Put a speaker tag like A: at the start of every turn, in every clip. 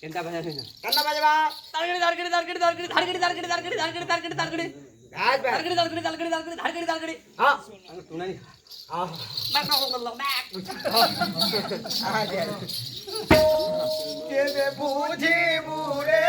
A: কেনটা বাজাবে না কেনটা বাজাবা তারগড়ি তারগড়ি তারগড়ি তারগড়ি তারগড়ি তারগড়ি তারগড়ি তারগড়ি তারগড়ি তারগড়ি গাজ তারগড়ি তারগড়ি তারগড়ি তারগড়ি তারগড়ি তারগড়ি হ্যাঁ আমি টুনানি ব্যাক কে বে বুঝি বুরে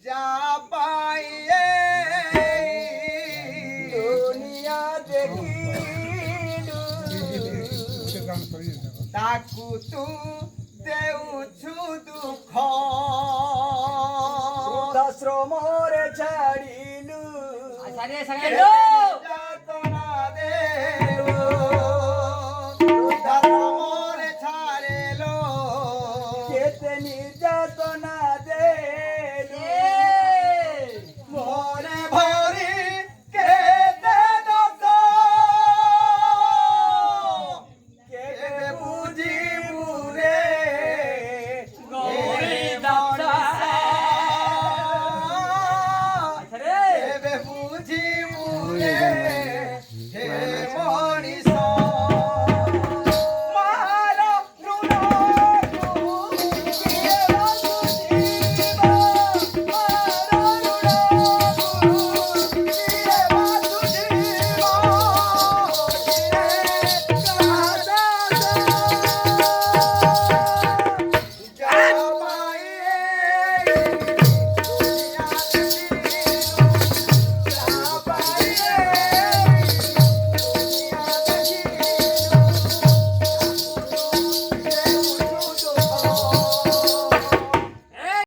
A: যা পাইয়ে দুনিয়া দেখিলু তাকু তু দেউছু দুঃখ শ্রমরে ছাড়িলু